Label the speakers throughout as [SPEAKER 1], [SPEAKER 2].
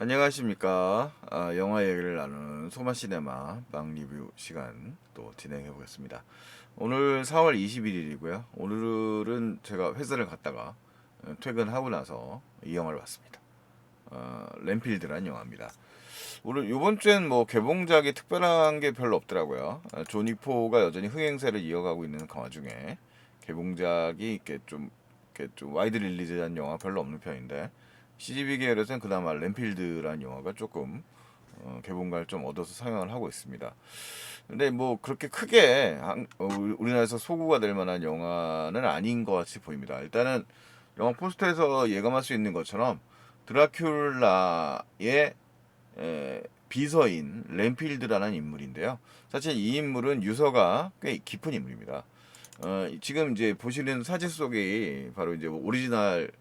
[SPEAKER 1] 안녕하십니까. 영화 얘기를 나누는 소마시네마 방 리뷰 시간 또 진행해 보겠습니다. 오늘 4월 21일이고요. 오늘은 제가 회사를 갔다가 퇴근하고 나서 이 영화를 봤습니다. 램필드란 영화입니다. 오늘 요번 주엔 뭐 개봉작이 특별한 게 별로 없더라고요. 조니포가 여전히 흥행세를 이어가고 있는 그 와중에 개봉작이 이렇게 좀 와이드 릴리즈한 영화 별로 없는 편인데 CGV 계열에서는 그나마 램필드라는 영화가 조금 개봉가를 좀 얻어서 상영을 하고 있습니다. 근데 뭐 그렇게 크게 우리나라에서 소구가 될 만한 영화는 아닌 것 같이 보입니다. 일단은 영화 포스터에서 예감할 수 있는 것처럼 드라큘라의 비서인 램필드라는 인물인데요. 사실 이 인물은 유서가 꽤 깊은 인물입니다. 지금 이제 보시는 사진 속이 바로 이제 오리지널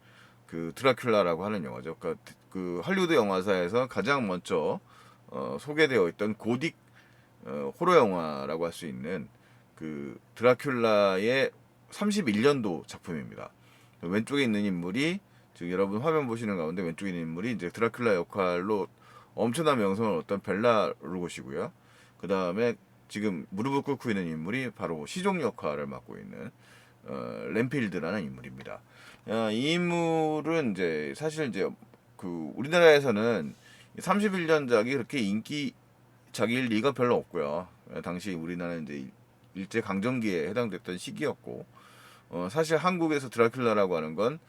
[SPEAKER 1] 그 드라큘라라고 하는 영화죠. 그 할리우드 영화사에서 가장 먼저 소개되어 있던 고딕 호러 영화라고 할 수 있는 그 드라큘라의 31년도 작품입니다. 왼쪽에 있는 인물이 지금 여러분 화면 보시는 가운데 왼쪽에 있는 인물이 이제 드라큘라 역할로 엄청난 명성을 얻던 벨라 루고시고요. 그 다음에 지금 무릎을 꿇고 있는 인물이 바로 시종 역할을 맡고 있는 램필드라는 인물입니다. 이 인물은 이제 사실 이제 그 우리나라에서는 31년작이 그렇게 인기작일 리가 별로 없고요. 당시 우리나라는 이제 일제 강점기에 해당됐던 시기였고, 사실 한국에서 드라큘라라고 하는 건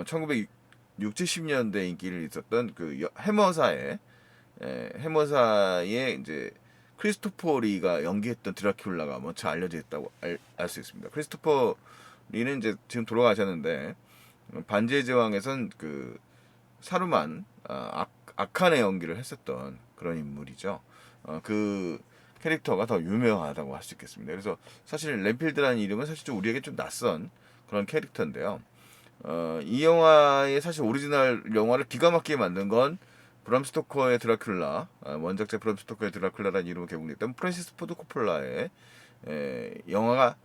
[SPEAKER 1] 1960, 70년대 인기를 있었던 그 해머사의 이제 크리스토퍼 리가 연기했던 드라큘라가 먼저 알려져 있다고 알 수 있습니다. 크리스토퍼 리는 이제 지금 돌아가셨는데 반지의 제왕에선 그 사루만 악한의 연기를 했었던 그런 인물이죠. 그 캐릭터가 더 유명하다고 할 수 있겠습니다. 그래서 사실 램필드라는 이름은 사실 좀 우리에게 좀 낯선 그런 캐릭터인데요. 이 영화의 사실 오리지널 영화를 기가 막히게 만든 건 브람 스토커의 드라큘라, 원작자 브람 스토커의 드라큘라라는 이름으로 개봉됐던 프란시스 포드 코폴라의 영화가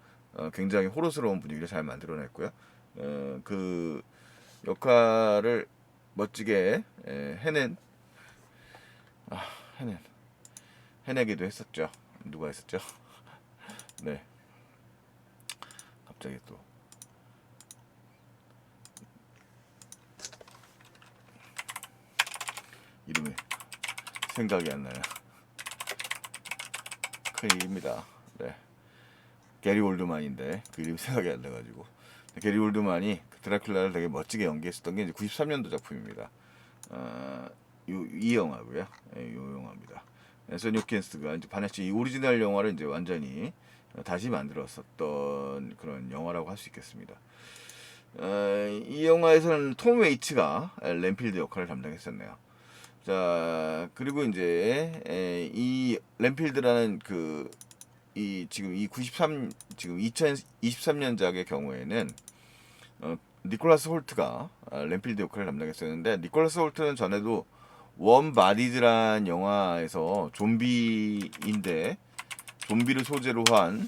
[SPEAKER 1] 굉장히 호러스러운 분위기를 잘 만들어냈고요. 그 역할을 멋지게 해낸 아, 해낸 해내기도 했었죠. 누가 했었죠? 네, 갑자기 또 이름이 생각이 안 나요. 큰일입니다. 네, 게리 올드만인데 그 이름이 생각이 안 나가지고 게리 올드만이 그 드라큘라를 되게 멋지게 연기했었던 게 이제 93년도 작품입니다. 이 영화고요. 이 영화입니다. 앤서니 호킨스가 이제 바네치 이 오리지널 영화를 이제 완전히 다시 만들었었던 그런 영화라고 할 수 있겠습니다. 이 영화에서는 톰 웨이츠가 램필드 역할을 담당했었네요. 자, 그리고 이제 이 램필드라는 이 지금 이 2023년작의 경우에는 니콜라스 홀트가 램필드 역할을 담당했었는데 니콜라스 홀트는 전에도 원 바디즈란 영화에서 좀비인데 좀비를 소재로 한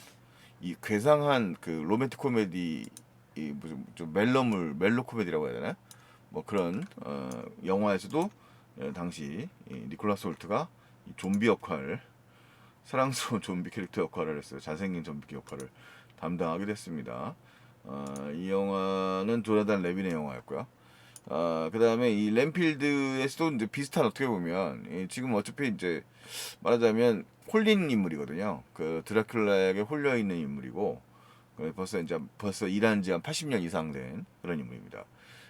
[SPEAKER 1] 이 괴상한 그 로맨틱 코미디 이 무슨 좀 멜로 코미디라고 해야 되나? 뭐 그런 영화에서도 당시 니콜라스 홀트가 이 좀비 역할 사랑스러운 좀비 캐릭터 역할을 했어요. 잘생긴 좀비 역할을 담당하게 됐습니다. 이 영화는 조나단 레빈의 영화였고요. 그 다음에 이 램필드에서도 이제 비슷한 어떻게 보면 지금 어차피 이제 말하자면 홀린 인물이거든요. 그 드라큘라에게 홀려 있는 인물이고 벌써 일한 지 한 80년 이상 된 그런 인물입니다.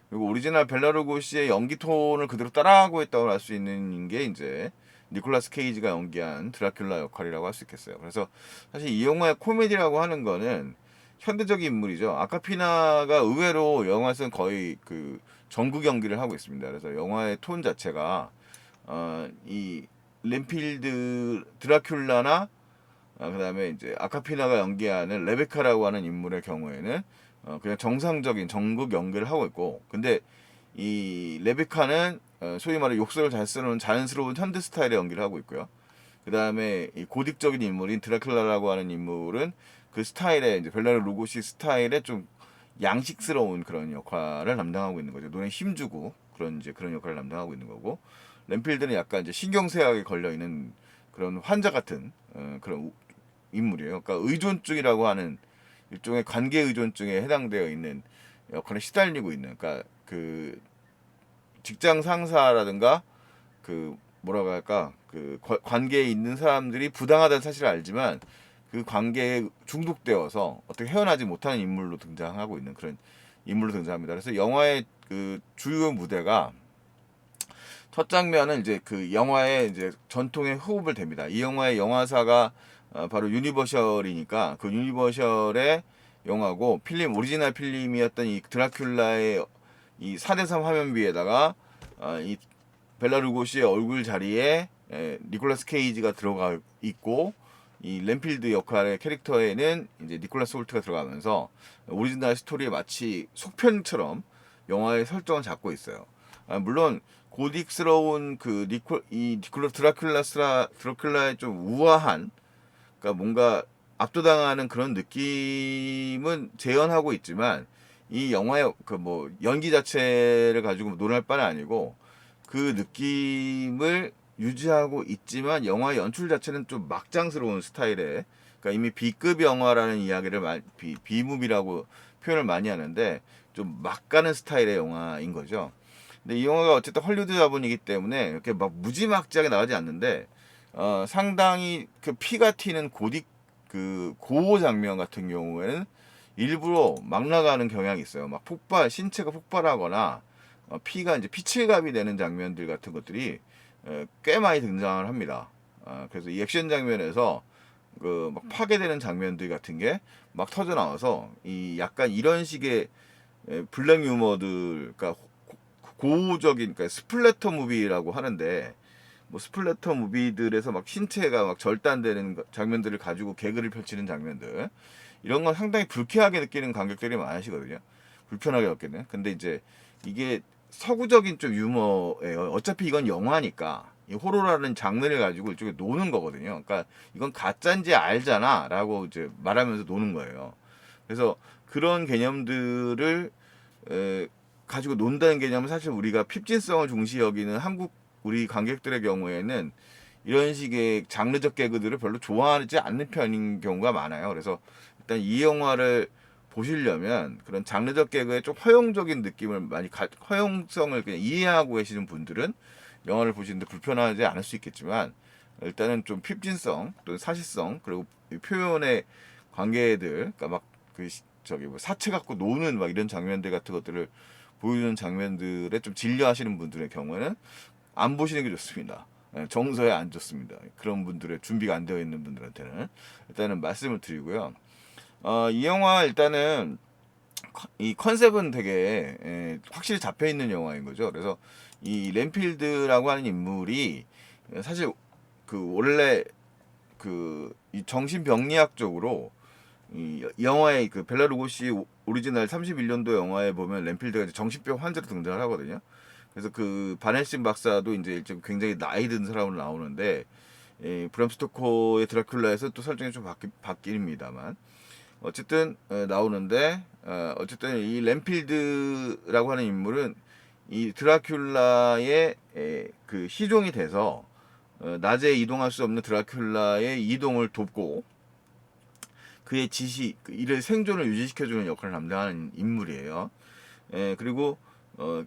[SPEAKER 1] 그리고 오리지널 벨라루고시의 연기 톤을 그대로 따라하고 있다고 할 수 있는 게 이제 니콜라스 케이지가 연기한 드라큘라 역할이라고 할 수 있겠어요. 그래서 사실 이 영화의 코미디라고 하는 거는 현대적인 인물이죠. 아카피나가 의외로 영화에서는 거의 그 전국 연기를 하고 있습니다. 그래서 영화의 톤 자체가 이 램필드 드라큘라나 그다음에 이제 아카피나가 연기하는 레베카라고 하는 인물의 경우에는 그냥 정상적인 전국 연기를 하고 있고 근데 이 레베카는 소위 말해 욕설을 잘 쓰는 자연스러운 현대 스타일의 연기를 하고 있고요. 그 다음에 이 고딕적인 인물인 드라큘라라고 하는 인물은 그 스타일의 이제 벨라르 루고시 스타일의 좀 양식스러운 그런 역할을 담당하고 있는 거죠. 눈에 힘주고 그런 이제 그런 역할을 담당하고 있는 거고 램필드는 약간 이제 신경쇠약에 걸려 있는 그런 환자 같은 그런 인물이에요. 그러니까 의존증이라고 하는 일종의 관계 의존증에 해당되어 있는 역할에 시달리고 있는, 그러니까 그 직장 상사라든가 그 뭐라고 할까, 그 관계에 있는 사람들이 부당하다는 사실을 알지만 그 관계에 중독되어서 어떻게 헤어나지 못하는 인물로 등장하고 있는 그런 인물로 등장합니다. 그래서 영화의 그 주요 무대가 첫 장면은 이제 그 영화의 이제 전통의 호흡을 댑니다. 이 영화의 영화사가 바로 유니버셜이니까 그 유니버셜의 영화고, 필름 오리지널 필름이었던 이 드라큘라의 이 4:3 화면비에다가 이 벨라 루고시의 얼굴 자리에 니콜라스 케이지가 들어가 있고, 이 램필드 역할의 캐릭터에는 이제 니콜라스 홀트가 들어가면서 오리지널 스토리에 마치 속편처럼 영화의 설정을 잡고 있어요. 물론 고딕스러운 그 드라큘라의 좀 우아한, 그러니까 뭔가 압도당하는 그런 느낌은 재현하고 있지만, 이 영화의 그 뭐 연기 자체를 가지고 논할 바는 아니고 그 느낌을 유지하고 있지만 영화의 연출 자체는 좀 막장스러운 스타일의, 그러니까 이미 B급 영화라는 이야기를 B무비라고 표현을 많이 하는데 좀 막 가는 스타일의 영화인 거죠. 근데 이 영화가 어쨌든 헐리우드 자본이기 때문에 이렇게 막 무지막지하게 나가지 않는데 상당히 그 피가 튀는 그 고호 장면 같은 경우에는 일부러 막 나가는 경향이 있어요. 막 신체가 폭발하거나 피가 이제 피칠갑이 되는 장면들 같은 것들이 꽤 많이 등장을 합니다. 그래서 이 액션 장면에서 그 막 파괴되는 장면들 같은 게 막 터져 나와서 이 약간 이런 식의 블랙 유머들, 그러니까 고우적인, 그러니까 스플래터 무비라고 하는데, 뭐 스플래터 무비들에서 막 신체가 막 절단되는 장면들을 가지고 개그를 펼치는 장면들, 이런 건 상당히 불쾌하게 느끼는 관객들이 많으시거든요. 불편하게 느끼는. 근데 이제 이게 서구적인 좀 유머예요. 어차피 이건 영화니까 이 호러라는 장르를 가지고 일종의 노는 거거든요. 그러니까 이건 가짜인지 알잖아라고 이제 말하면서 노는 거예요. 그래서 그런 개념들을 가지고 논다는 개념은 사실 우리가 핍진성을 중시 여기는 한국 우리 관객들의 경우에는 이런 식의 장르적 개그들을 별로 좋아하지 않는 편인 경우가 많아요. 그래서 일단 이 영화를 보시려면 그런 장르적 개그의 좀 허용적인 느낌을 허용성을 그냥 이해하고 계시는 분들은 영화를 보시는데 불편하지 않을 수 있겠지만, 일단은 좀 핍진성 또는 사실성, 그리고 표현의 관계들, 그러니까 막 그 저기 뭐 사체 갖고 노는 막 이런 장면들 같은 것들을 보여주는 장면들에 좀 진료하시는 분들의 경우에는 안 보시는 게 좋습니다. 정서에 안 좋습니다. 그런 분들의 준비가 안 되어 있는 분들한테는 일단은 말씀을 드리고요. 이 영화 일단은 이 컨셉은 되게 확실히 잡혀 있는 영화인 거죠. 그래서 이 램필드라고 하는 인물이 사실 그 원래 그 이 정신병리학적으로 이 영화의 그 벨라 루고시 오리지널 31년도 영화에 보면 램필드가 이제 정신병 환자로 등장을 하거든요. 그래서 그 바넬신 박사도 이제 굉장히 나이 든 사람으로 나오는데, 브람 스토커의 드라큘라에서 또 설정이 좀 바뀝니다만 어쨌든 나오는데, 어쨌든 이 램필드라고 하는 인물은 이 드라큘라의 그 시종이 돼서 낮에 이동할 수 없는 드라큘라의 이동을 돕고 그의 이를 생존을 유지시켜주는 역할을 담당하는 인물이에요. 그리고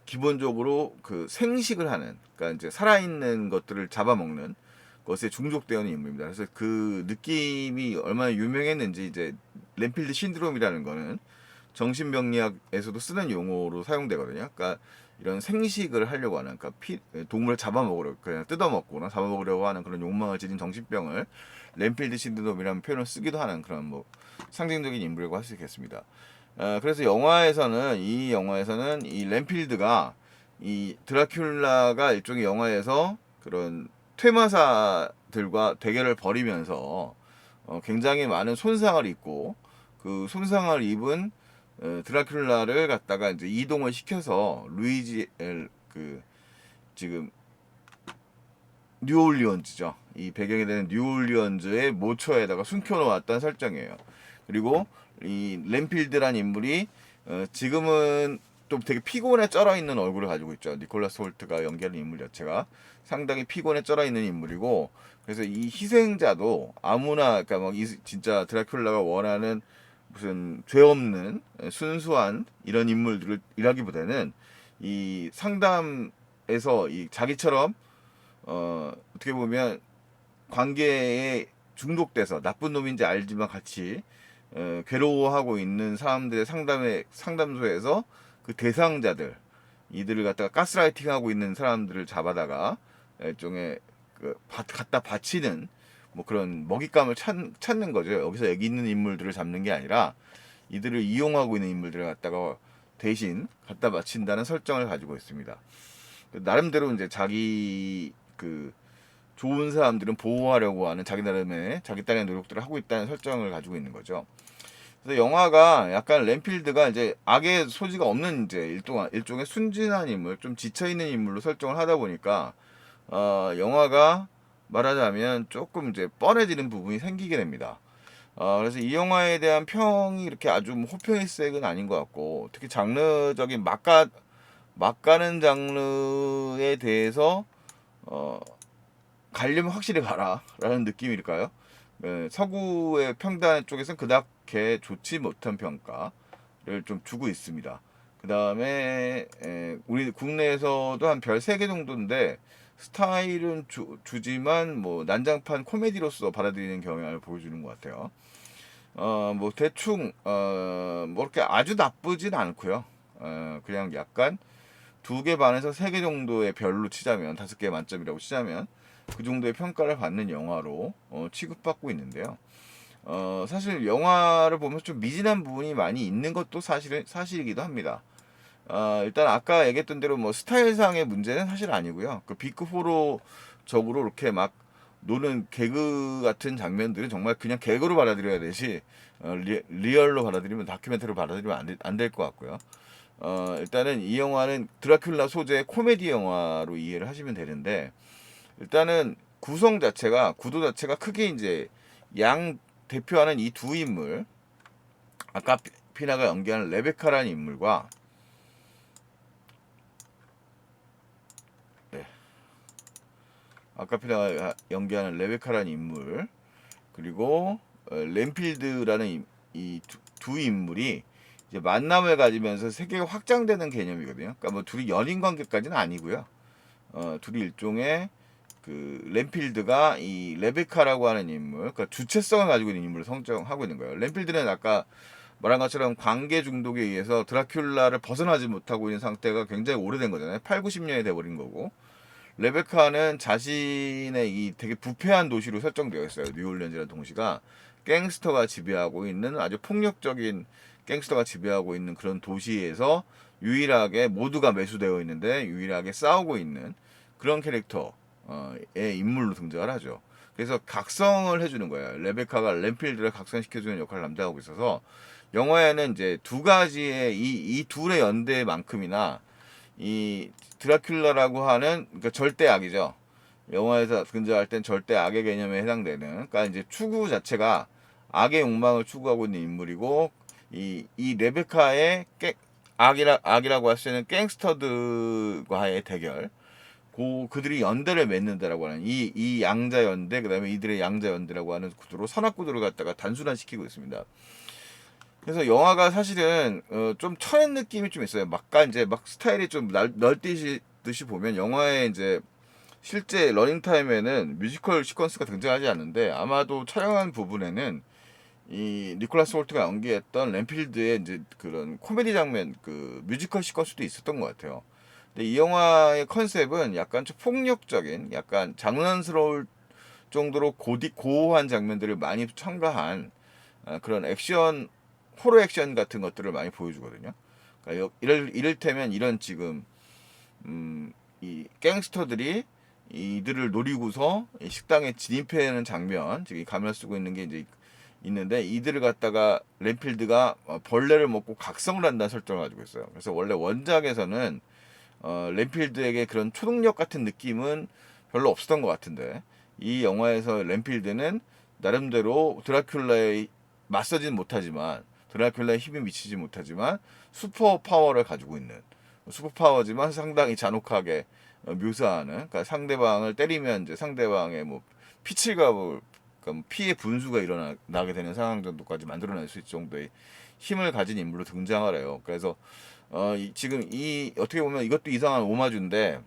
[SPEAKER 1] 기본적으로 그 생식을 하는, 그러니까 이제 살아있는 것들을 잡아먹는 것에 중독되어 있는 인물입니다. 그래서 그 느낌이 얼마나 유명했는지, 이제 램필드 신드롬이라는 거는 정신병리학에서도 쓰는 용어로 사용되거든요. 그러니까 이런 생식을 하려고 하는, 그러니까 동물을 잡아먹으려, 그냥 뜯어먹거나 잡아먹으려고 하는 그런 욕망을 지닌 정신병을 램필드 신드롬이라는 표현을 쓰기도 하는 그런 뭐 상징적인 인물이라고 할 수 있겠습니다. 그래서 이 영화에서는 이 램필드가 이 드라큘라가 일종의 영화에서 그런 퇴마사들과 대결을 벌이면서 굉장히 많은 손상을 입고, 그 손상을 입은 드라큘라를 갖다가 이제 이동을 시켜서 그 지금 뉴올리언즈죠. 이 배경이 되는 뉴올리언즈의 모처에다가 숨겨놓았던 설정이에요. 그리고 이 램필드란 인물이 지금은 또 되게 피곤에 쩔어 있는 얼굴을 가지고 있죠. 니콜라스 홀트가 연기하는 인물 자체가 상당히 피곤에 쩔어 있는 인물이고, 그래서 이 희생자도 아무나, 그러니까 막 진짜 드라큘라가 원하는 무슨 죄 없는 순수한 이런 인물들을 일하기보다는 이 상담에서 이 자기처럼 어떻게 보면 관계에 중독돼서 나쁜 놈인지 알지만 같이 괴로워하고 있는 사람들의 상담소에서 그 대상자들, 이들을 갖다가 가스라이팅하고 있는 사람들을 잡아다가 일종의 갖다 바치는 뭐 그런 먹잇감을 찾는 거죠. 여기서 여기 있는 인물들을 잡는 게 아니라 이들을 이용하고 있는 인물들을 갖다가 대신 갖다 바친다는 설정을 가지고 있습니다. 나름대로 이제 자기 좋은 사람들은 보호하려고 하는 자기 나름의 자기 딴의 노력들을 하고 있다는 설정을 가지고 있는 거죠. 그래서 영화가 약간 램필드가 이제 악의 소지가 없는 이제 일종의 순진한 인물, 좀 지쳐 있는 인물로 설정을 하다 보니까 영화가 말하자면 조금 이제 뻔해지는 부분이 생기게 됩니다. 그래서 이 영화에 대한 평이 이렇게 아주 호평일색은 아닌 것 같고, 특히 장르적인 막가는 장르에 대해서 가려면 확실히 가라라는 느낌일까요? 서구의 평단 쪽에서는 그닥게 좋지 못한 평가를 좀 주고 있습니다. 그 다음에 우리 국내에서도 한 별 3개 정도인데 스타일은 주지만 뭐 난장판 코미디로서 받아들이는 경향을 보여주는 것 같아요. 뭐 대충 뭐 이렇게 아주 나쁘진 않고요. 그냥 약간 2개 반에서 3개 정도의 별로 치자면, 5개 만점이라고 치자면 그 정도의 평가를 받는 영화로 취급받고 있는데요. 사실 영화를 보면서 좀 미진한 부분이 많이 있는 것도 사실이기도 합니다. 일단 아까 얘기했던 대로 뭐 스타일상의 문제는 사실 아니고요. 그 비크 호러적으로 이렇게 막 노는 개그 같은 장면들은 정말 그냥 개그로 받아들여야 되지, 리얼로 받아들이면, 다큐멘터리로 받아들이면 안 될 것 같고요. 일단은 이 영화는 드라큘라 소재의 코미디 영화로 이해를 하시면 되는데, 일단은 구도 자체가 크게 이제 양 대표하는 이 두 인물, 아까 피나가 연기하는 레베카라는 인물과 아카피나가 연기하는 레베카라는 인물, 그리고 램필드라는 이 두 인물이 이제 만남을 가지면서 세계가 확장되는 개념이거든요. 그러니까 뭐 둘이 연인 관계까지는 아니고요. 둘이 일종의 램필드가 이 레베카라고 하는 인물, 그러니까 주체성을 가지고 있는 인물을 성정하고 있는 거예요. 램필드는 아까 말한 것처럼 관계 중독에 의해서 드라큘라를 벗어나지 못하고 있는 상태가 굉장히 오래된 거잖아요. 8, 90년이 돼버린 거고, 레베카는 자신의 이 되게 부패한 도시로 설정되어 있어요. 뉴올리언즈라는 도시가 갱스터가 지배하고 있는, 아주 폭력적인 갱스터가 지배하고 있는 그런 도시에서 유일하게, 모두가 매수되어 있는데 유일하게 싸우고 있는 그런 캐릭터의 인물로 등장을 하죠. 그래서 각성을 해주는 거예요. 레베카가 램필드를 각성시켜주는 역할을 담당하고 있어서, 영화에는 이제 두 가지의 이 둘의 연대만큼이나 이 드라큘라라고 하는, 그러니까 절대 악이죠. 영화에서 근저할 땐 절대 악의 개념에 해당되는, 그러니까 이제 추구 자체가 악의 욕망을 추구하고 있는 인물이고, 이 레베카의 악이라고 할 수 있는 갱스터들과의 대결, 그들이 연대를 맺는다라고 하는 이 양자 연대, 그다음에 이들의 양자 연대라고 하는 구도로 산악구도를 갖다가 단순화시키고 있습니다. 그래서 영화가 사실은 좀 천연 느낌이 좀 있어요. 이제 막 스타일이 좀 널뛰듯이 보면, 영화에 이제 실제 러닝타임에는 뮤지컬 시퀀스가 등장하지 않는데, 아마도 촬영한 부분에는 이 니콜라스 홀트가 연기했던 램필드의 이제 그런 코미디 장면, 뮤지컬 시퀀스도 있었던 것 같아요. 근데 이 영화의 컨셉은 약간 좀 폭력적인, 약간 장난스러울 정도로 고고한 장면들을 많이 첨가한 그런 호러 액션 같은 것들을 많이 보여주거든요. 그러니까 이를테면 이런, 지금 이 갱스터들이 이들을 노리고서 식당에 진입하는 장면, 지금 가면을 쓰고 있는 게 이제 있는데, 이들을 갖다가 램필드가 벌레를 먹고 각성을 한다는 설정을 가지고 있어요. 그래서 원래 원작에서는 램필드에게 그런 초능력 같은 느낌은 별로 없었던 것 같은데, 이 영화에서 램필드는 나름대로 드라큘라에 맞서지는 못하지만 드라큘라에 힘이 미치지 못하지만 슈퍼 파워를 가지고 있는, 슈퍼 파워지만 상당히 잔혹하게 묘사하는, 그러니까 상대방을 때리면 이제 상대방의 뭐 피칠갑을, 그러니까 뭐 피의 분수가 일어나게 되는 상황 정도까지 만들어낼 수 있을 정도의 힘을 가진 인물로 등장을 해요. 그래서 지금 이 어떻게 보면 이것도 이상한 오마주인데,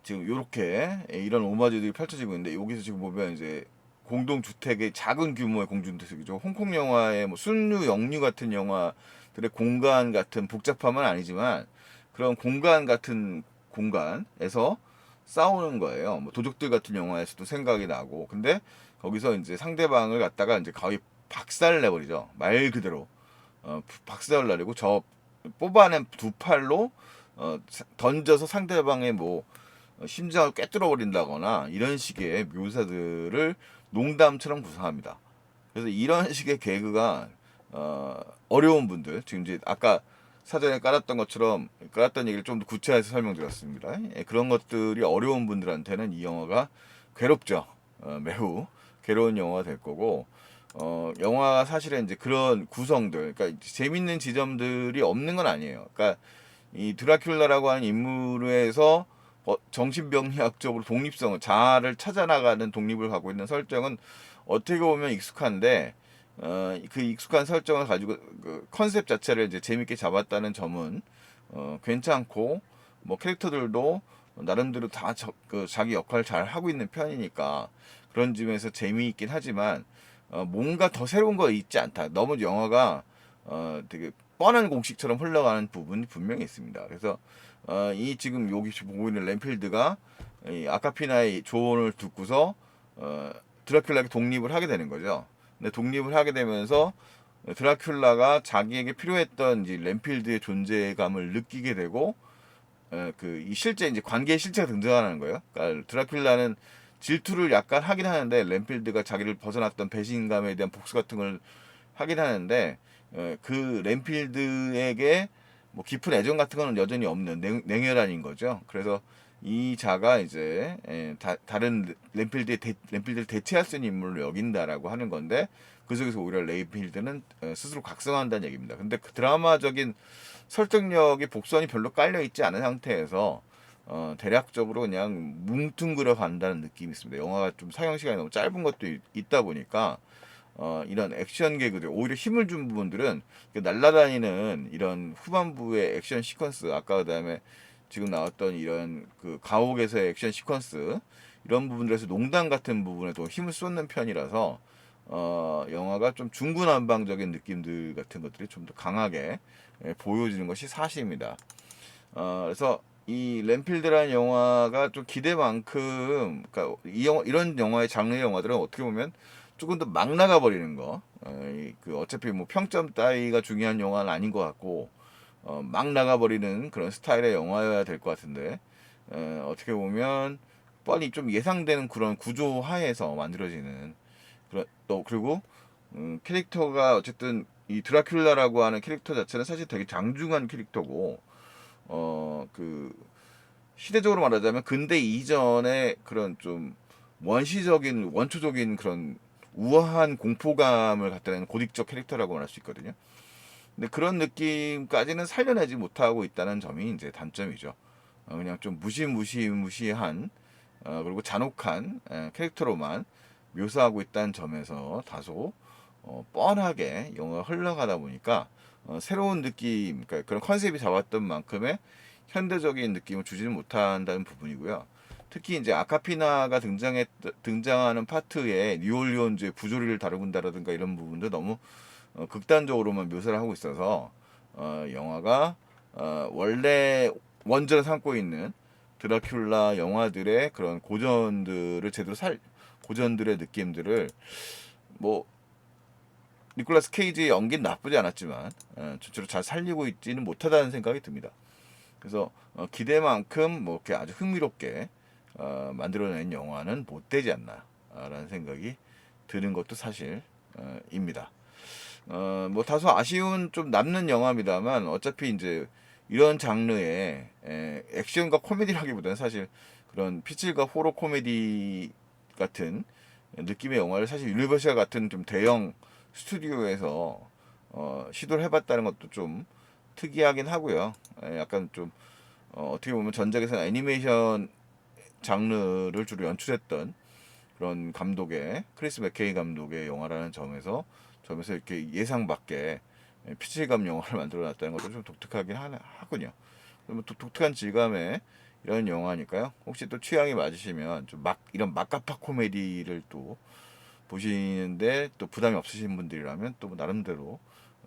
[SPEAKER 1] 지금 이렇게 이런 오마주들이 펼쳐지고 있는데, 여기서 지금 보면 이제 공동주택의 작은 규모의 공동주택이죠. 홍콩 영화의 뭐 순류, 영류 같은 영화들의 공간 같은 복잡함은 아니지만 그런 공간 같은 공간에서 싸우는 거예요. 뭐 도적들 같은 영화에서도 생각이 나고, 근데 거기서 이제 상대방을 갖다가 이제 거의 박살을 내버리죠. 말 그대로 박살을 내리고 저 뽑아낸 두 팔로 던져서 상대방의 뭐 심장을 꿰뚫어 버린다거나 이런 식의 묘사들을 농담처럼 구사합니다. 그래서 이런 식의 개그가 어려운 분들, 지금 이제 아까 사전에 깔았던 것처럼 깔았던 얘기를 좀 더 구체화해서 설명드렸습니다. 예, 그런 것들이 어려운 분들한테는 이 영화가 괴롭죠. 매우 괴로운 영화가 될 거고, 영화가 사실은 이제 그런 구성들, 그러니까 재밌는 지점들이 없는 건 아니에요. 그러니까 이 드라큘라라고 하는 인물에서 정신병리학적으로 독립성을, 자아를 찾아나가는 독립을 갖고 있는 설정은 어떻게 보면 익숙한데, 그 익숙한 설정을 가지고 그 컨셉 자체를 이제 재밌게 잡았다는 점은 괜찮고, 뭐 캐릭터들도 나름대로 다 자기 역할을 잘 하고 있는 편이니까 그런 점에서 재미있긴 하지만 뭔가 더 새로운 거 있지 않다. 너무 영화가 되게 뻔한 공식처럼 흘러가는 부분이 분명히 있습니다. 그래서 이 지금 여기 보고 있는 램필드가 이 아카피나의 조언을 듣고서 드라큘라에게 독립을 하게 되는 거죠. 근데 독립을 하게 되면서 드라큘라가 자기에게 필요했던 이제 램필드의 존재감을 느끼게 되고, 이 실제 이제 관계의 실체가 등장하는 거예요. 그러니까 드라큘라는 질투를 약간 하긴 하는데, 램필드가 자기를 벗어났던 배신감에 대한 복수 같은 걸 하긴 하는데, 그 램필드에게 뭐 깊은 애정 같은 거는 여전히 없는 냉혈한인 거죠. 그래서 이 자가 이제 다른 램필드를 대체할 수 있는 인물로 여긴다라고 하는 건데, 그 속에서 오히려 램필드는 스스로 각성한다는 얘기입니다. 근데 그 드라마적인 설득력이 복선이 별로 깔려 있지 않은 상태에서 대략적으로 그냥 뭉뚱그려 간다는 느낌이 있습니다. 영화가 좀 상영 시간이 너무 짧은 것도 있다 보니까 이런 액션 개그들, 오히려 힘을 준 부분들은 날아다니는 이런 후반부의 액션 시퀀스, 아까 그다음에 지금 나왔던 이런 그 가옥에서의 액션 시퀀스, 이런 부분들에서 농담 같은 부분에도 힘을 쏟는 편이라서 영화가 좀 중구난방적인 느낌들 같은 것들이 좀 더 강하게 보여지는 것이 사실입니다. 그래서 이 램필드라는 영화가 좀 기대만큼, 그러니까 이런 영화의 장르의 영화들은 어떻게 보면 조금 더 막 나가버리는 거. 어차피 뭐 평점 따위가 중요한 영화는 아닌 것 같고, 막 나가버리는 그런 스타일의 영화여야 될 것 같은데, 어떻게 보면 뻔히 좀 예상되는 그런 구조 하에서 만들어지는 그리고 캐릭터가 어쨌든 이 드라큘라라고 하는 캐릭터 자체는 사실 되게 장중한 캐릭터고, 그 시대적으로 말하자면 근대 이전의 그런 좀 원시적인 원초적인 그런 우아한 공포감을 갖다 내는 고딕적 캐릭터라고 말할 수 있거든요. 근데 그런 느낌까지는 살려내지 못하고 있다는 점이 이제 단점이죠. 그냥 좀 무시무시한 그리고 잔혹한 캐릭터로만 묘사하고 있다는 점에서 다소 뻔하게 영화가 흘러가다 보니까 새로운 느낌, 그러니까 그런 컨셉이 잡았던 만큼의 현대적인 느낌을 주지는 못한다는 부분이고요. 특히 이제 아카피나가 등장하는 파트에 뉴올리온즈의 부조리를 다룬다라든가 이런 부분도 너무 극단적으로만 묘사를 하고 있어서 영화가 원래 원전을 삼고 있는 드라큘라 영화들의 그런 고전들을 고전들의 느낌들을 뭐 니콜라스 케이지의 연기는 나쁘지 않았지만 전체로 잘 살리고 있지는 못하다는 생각이 듭니다. 그래서 기대만큼 뭐 이렇게 아주 흥미롭게 만들어낸 영화는 못 되지 않나라는 생각이 드는 것도 사실입니다. 뭐 다소 아쉬운 좀 남는 영화입니다만, 어차피 이제 이런 장르의 액션과 코미디라기보다는 사실 그런 피칠과 호러 코미디 같은 느낌의 영화를 사실 유니버셜 같은 좀 대형 스튜디오에서 시도를 해봤다는 것도 좀 특이하긴 하고요. 약간 좀 어떻게 보면 전작에서는 애니메이션 장르를 주로 연출했던 그런 감독의 크리스 맥케이 감독의 영화라는 점에서 이렇게 예상 밖의 피칠감 영화를 만들어 놨다는 것도 좀 독특하긴 하군요. 그러면 또 독특한 질감의 이런 영화니까요. 혹시 또 취향이 맞으시면 좀 이런 막가파 코미디를 또 보시는데 또 부담이 없으신 분들이라면 또 나름대로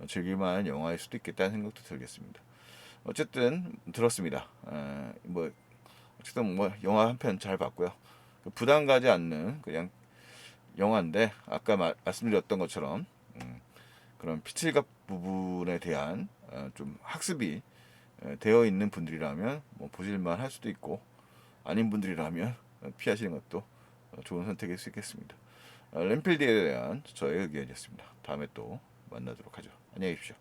[SPEAKER 1] 즐길만한 영화일 수도 있겠다는 생각도 들겠습니다. 어쨌든 들었습니다. 뭐 어쨌든 뭐 영화 한 편 잘 봤고요. 부담 가지 않는 그냥 영화인데 아까 말씀드렸던 것처럼 그런 피칠갑 부분에 대한 좀 학습이 되어 있는 분들이라면 뭐 보실만 할 수도 있고 아닌 분들이라면 피하시는 것도 좋은 선택일 수 있겠습니다. 램필드에 대한 저의 의견이었습니다. 다음에 또 만나도록 하죠. 안녕히 계십시오.